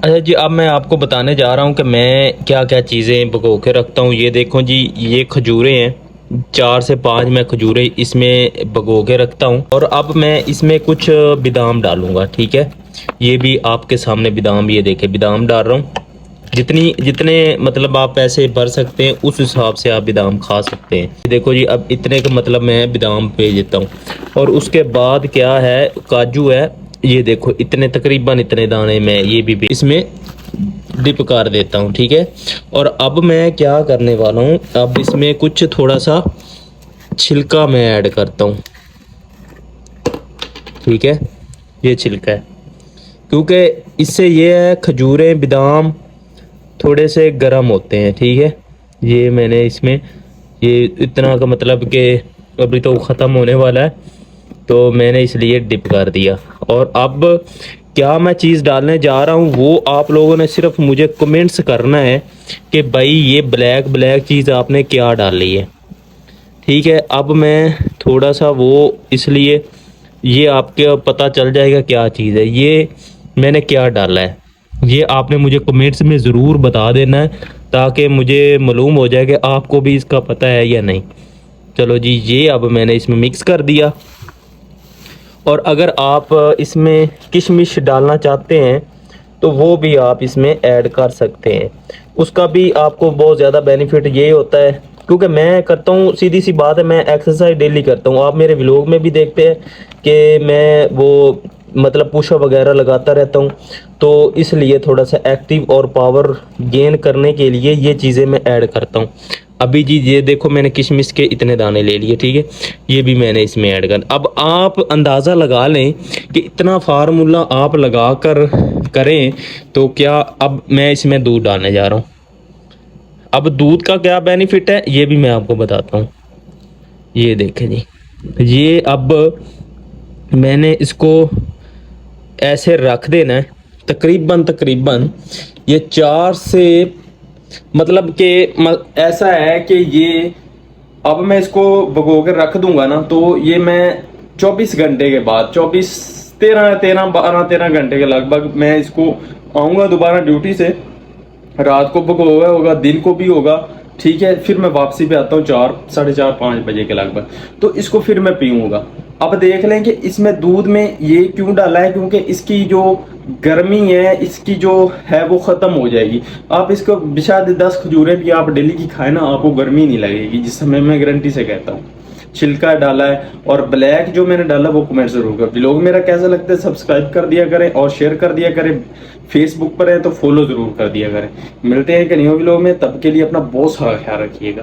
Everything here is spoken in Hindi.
अच्छा जी, अब मैं आपको बताने जा रहा हूँ कि मैं क्या क्या चीज़ें भिगो के रखता हूँ। ये देखो जी, ये खजूरें हैं, 4 से 5 मैं खजूरें इसमें भिगो के रखता हूँ। और अब मैं इसमें कुछ बादाम डालूंगा, ठीक है। ये भी आपके सामने बादाम, ये देखे बादाम डाल रहा हूँ। जितनी जितने मतलब आप पैसे भर सकते हैं उस हिसाब से आप बादाम खा सकते हैं। देखो जी, अब इतने का मतलब मैं बादाम भेज देता हूँ। और उसके बाद क्या है, काजू है। ये देखो इतने, तकरीबन इतने दाने मैं ये भी इसमें डिप कर देता हूँ, ठीक है। और अब मैं क्या करने वाला हूँ, अब इसमें कुछ थोड़ा सा छिलका मैं ऐड करता हूँ, ठीक है। ये छिलका है क्योंकि इससे ये है, खजूरें बादाम थोड़े से गर्म होते हैं, ठीक है। ये मैंने इसमें ये इतना का मतलब कि अभी तो ख़त्म होने वाला है, तो मैंने इसलिए डिप कर दिया। और अब क्या मैं चीज़ डालने जा रहा हूँ वो आप लोगों ने सिर्फ मुझे कमेंट्स करना है कि भाई ये ब्लैक ब्लैक चीज़ आपने क्या डाली है, ठीक है। अब मैं थोड़ा सा वो, इसलिए ये आपके पता चल जाएगा क्या चीज़ है, ये मैंने क्या डाला है। ये आपने मुझे कमेंट्स में ज़रूर बता देना है ताकि मुझे मालूम हो जाए कि आपको भी इसका पता है या नहीं। चलो जी, ये अब मैंने इसमें मिक्स कर दिया। और अगर आप इसमें किशमिश डालना चाहते हैं तो वो भी आप इसमें ऐड कर सकते हैं। उसका भी आपको बहुत ज़्यादा बेनिफिट ये होता है, क्योंकि मैं करता हूँ, सीधी सी बात है, मैं एक्सरसाइज डेली करता हूँ। आप मेरे व्लॉग में भी देखते हैं कि मैं वो मतलब पुशअप वगैरह लगाता रहता हूँ। तो इसलिए थोड़ा सा एक्टिव और पावर गेन करने के लिए ये चीज़ें मैं ऐड करता हूँ। अभी जी ये देखो, मैंने किशमिश के इतने दाने ले लिए, ठीक है। ये भी मैंने इसमें ऐड कर। अब आप अंदाज़ा लगा लें कि इतना फार्मूला आप लगा कर करें तो क्या। अब मैं इसमें दूध डालने जा रहा हूँ। अब दूध का क्या बेनिफिट है ये भी मैं आपको बताता हूँ। ये देखें जी, ये अब मैंने इसको ऐसे रख देना है, तकरीबन तकरीबन ये 4 से मतलब कि ऐसा है कि ये अब मैं इसको भगो कर रख दूंगा ना, तो ये मैं 24 घंटे के बाद, 24 13 13 12 13 घंटे के लगभग मैं इसको आऊंगा दोबारा ड्यूटी से। रात को भगोया होगा, दिन को भी होगा, ठीक है। फिर मैं वापसी पे आता हूँ 4 साढ़े 4 5 बजे के लगभग, तो इसको फिर मैं पीऊंगा। अब देख लें कि इसमें दूध में ये क्यों डाला है, क्योंकि इसकी जो गर्मी है इसकी जो है वो खत्म हो जाएगी। आप इसको शायद 10 खजूरें भी आप डेली की खाएं ना, आपको गर्मी नहीं लगेगी, जिस समय मैं गारंटी से कहता हूँ। छिलका डाला है और ब्लैक जो मैंने डाला वो कमेंट जरूर कर। व्लॉग मेरा कैसा लगता है सब्सक्राइब कर दिया करें और शेयर कर दिया करें। फेसबुक पर है तो फॉलो जरूर कर दिया करें। मिलते हैं एक न्यू व्लॉग में, तब के लिए अपना बहुत सारा ख्याल रखिएगा।